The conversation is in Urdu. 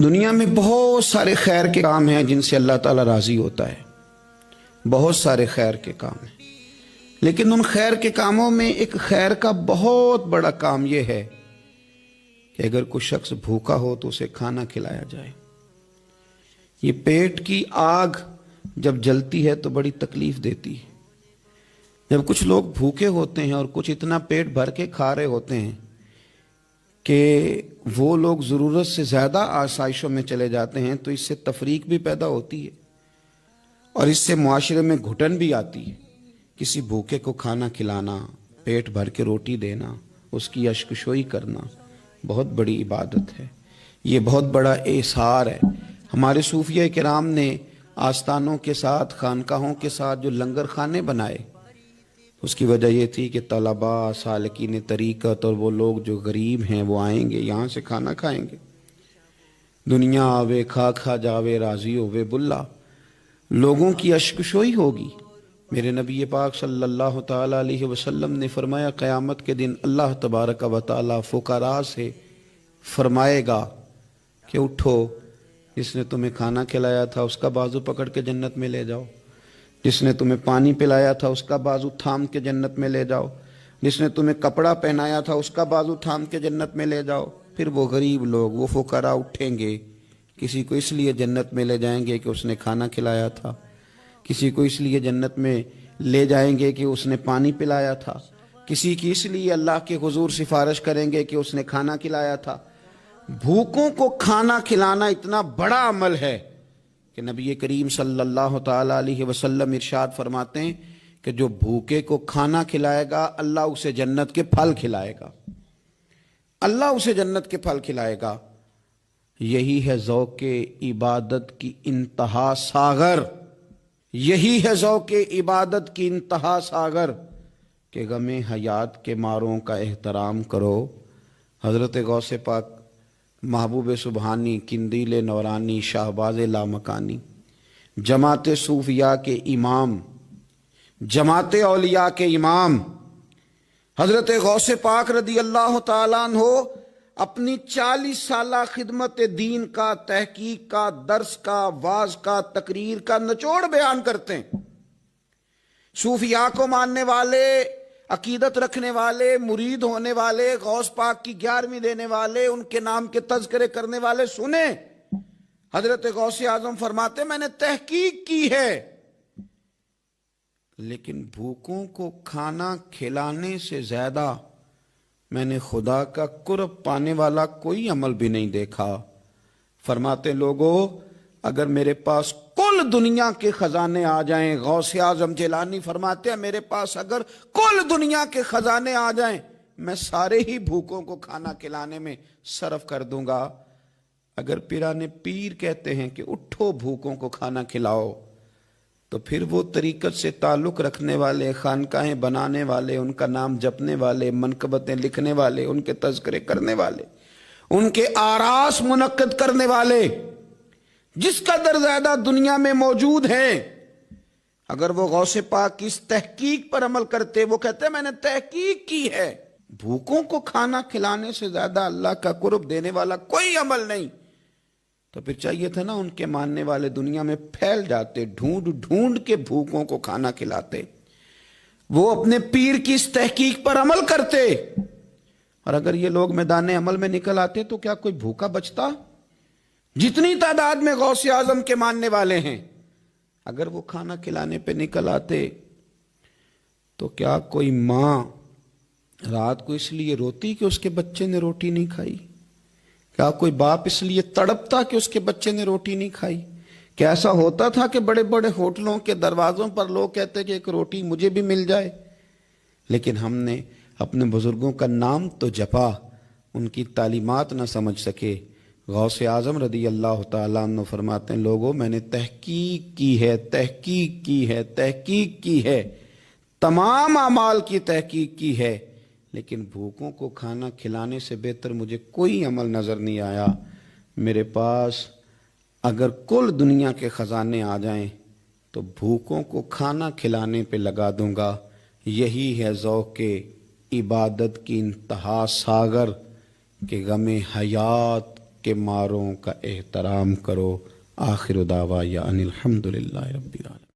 دنیا میں بہت سارے خیر کے کام ہیں جن سے اللہ تعالیٰ راضی ہوتا ہے، بہت سارے خیر کے کام ہیں، لیکن ان خیر کے کاموں میں ایک خیر کا بہت بڑا کام یہ ہے کہ اگر کوئی شخص بھوکا ہو تو اسے کھانا کھلایا جائے۔ یہ پیٹ کی آگ جب جلتی ہے تو بڑی تکلیف دیتی ہے۔ جب کچھ لوگ بھوکے ہوتے ہیں اور کچھ اتنا پیٹ بھر کے کھا رہے ہوتے ہیں کہ وہ لوگ ضرورت سے زیادہ آسائشوں میں چلے جاتے ہیں تو اس سے تفریق بھی پیدا ہوتی ہے اور اس سے معاشرے میں گھٹن بھی آتی ہے۔ کسی بھوکے کو کھانا کھلانا، پیٹ بھر کے روٹی دینا، اس کی اشکشوئی کرنا بہت بڑی عبادت ہے، یہ بہت بڑا احسار ہے۔ ہمارے صوفیہ کرام نے آستانوں کے ساتھ، خانقاہوں کے ساتھ جو لنگر خانے بنائے، اس کی وجہ یہ تھی کہ طلباء، سالکین طریقت اور وہ لوگ جو غریب ہیں وہ آئیں گے، یہاں سے کھانا کھائیں گے۔ دنیا آوے کھا کھا جاوے راضی ہووے بلا، لوگوں کی اشکشوئی ہوگی۔ میرے نبی پاک صلی اللہ تعالیٰ علیہ وسلم نے فرمایا قیامت کے دن اللہ تبارک و تعالیٰ فقراء سے فرمائے گا کہ اٹھو، جس نے تمہیں کھانا کھلایا تھا اس کا بازو پکڑ کے جنت میں لے جاؤ، جس نے تمہیں پانی پلایا تھا اس کا بازو تھام کے جنت میں لے جاؤ، جس نے تمہیں کپڑا پہنایا تھا اس کا بازو تھام کے جنت میں لے جاؤ۔ پھر وہ غریب لوگ، وہ فقراء اٹھیں گے، کسی کو اس لیے جنت میں لے جائیں گے کہ اس نے کھانا کھلایا تھا، کسی کو اس لیے جنت میں لے جائیں گے کہ اس نے پانی پلایا تھا، کسی کی اس لیے اللہ کے حضور سفارش کریں گے کہ اس نے کھانا کھلایا تھا۔ بھوکوں کو کھانا کھلانا اتنا بڑا عمل ہے کہ نبی کریم صلی اللہ تعالیٰ علیہ وسلم ارشاد فرماتے ہیں کہ جو بھوکے کو کھانا کھلائے گا اللہ اسے جنت کے پھل کھلائے گا، اللہ اسے جنت کے پھل کھلائے گا۔ یہی ہے ذوق عبادت کی انتہا ساغر، یہی ہے ذوق عبادت کی انتہا ساغر کہ غم حیات کے ماروں کا احترام کرو۔ حضرت غوث پاک محبوب سبحانی، قندیل نورانی، شہباز لامکانی، جماعت صوفیاء کے امام، جماعت اولیاء کے امام حضرت غوث پاک رضی اللہ تعالیٰ عنہ اپنی 40 سالہ خدمت دین کا، تحقیق کا، درس کا، واعظ کا، تقریر کا نچوڑ بیان کرتے ہیں۔ صوفیاء کو ماننے والے، عقیدت رکھنے والے، مرید ہونے والے، غوث پاک کی 11ویں دینے والے، ان کے نام کے تذکرے کرنے والے سنیں۔ حضرت غوث اعظم فرماتے میں نے تحقیق کی ہے لیکن بھوکوں کو کھانا کھلانے سے زیادہ میں نے خدا کا قرب پانے والا کوئی عمل بھی نہیں دیکھا۔ فرماتے لوگو اگر میرے پاس کل دنیا کے خزانے آ جائیں، غوث اعظم جیلانی فرماتے ہیں میرے پاس اگر کل دنیا کے خزانے آ جائیں میں سارے ہی بھوکوں کو کھانا کھلانے میں صرف کر دوں گا۔ اگر پیران پیر کہتے ہیں کہ اٹھو بھوکوں کو کھانا کھلاؤ تو پھر وہ طریقت سے تعلق رکھنے والے، خانقاہیں بنانے والے، ان کا نام جپنے والے، منقبتیں لکھنے والے، ان کے تذکرے کرنے والے، ان کے آراس منعقد کرنے والے جس قدر زیادہ دنیا میں موجود ہیں، اگر وہ غوث پاک کی اس تحقیق پر عمل کرتے، وہ کہتے ہیں میں نے تحقیق کی ہے، بھوکوں کو کھانا کھلانے سے زیادہ اللہ کا قرب دینے والا کوئی عمل نہیں، تو پھر چاہیے تھا نا ان کے ماننے والے دنیا میں پھیل جاتے، ڈھونڈ ڈھونڈ کے بھوکوں کو کھانا کھلاتے، وہ اپنے پیر کی اس تحقیق پر عمل کرتے۔ اور اگر یہ لوگ میدان عمل میں نکل آتے تو کیا کوئی بھوکا بچتا؟ جتنی تعداد میں غوث اعظم کے ماننے والے ہیں اگر وہ کھانا کھلانے پہ نکل آتے تو کیا کوئی ماں رات کو اس لیے روتی کہ اس کے بچے نے روٹی نہیں کھائی؟ کیا کوئی باپ اس لیے تڑپتا کہ اس کے بچے نے روٹی نہیں کھائی؟ کیا ایسا ہوتا تھا کہ بڑے بڑے ہوٹلوں کے دروازوں پر لوگ کہتے کہ ایک روٹی مجھے بھی مل جائے؟ لیکن ہم نے اپنے بزرگوں کا نام تو جپا، ان کی تعلیمات نہ سمجھ سکے۔ غوث اعظم رضی اللہ تعالیٰ عنہ فرماتے ہیں لوگوں میں نے تحقیق کی ہے، تحقیق کی ہے، تحقیق کی ہے، تمام اعمال کی تحقیق کی ہے، لیکن بھوکوں کو کھانا کھلانے سے بہتر مجھے کوئی عمل نظر نہیں آیا۔ میرے پاس اگر کل دنیا کے خزانے آ جائیں تو بھوکوں کو کھانا کھلانے پہ لگا دوں گا۔ یہی ہے ذوق عبادت کی انتہا ساغر کہ غم حیات کہ ماروں کا احترام کرو۔ آخر دعوانا ان الحمدللہ رب العالمین۔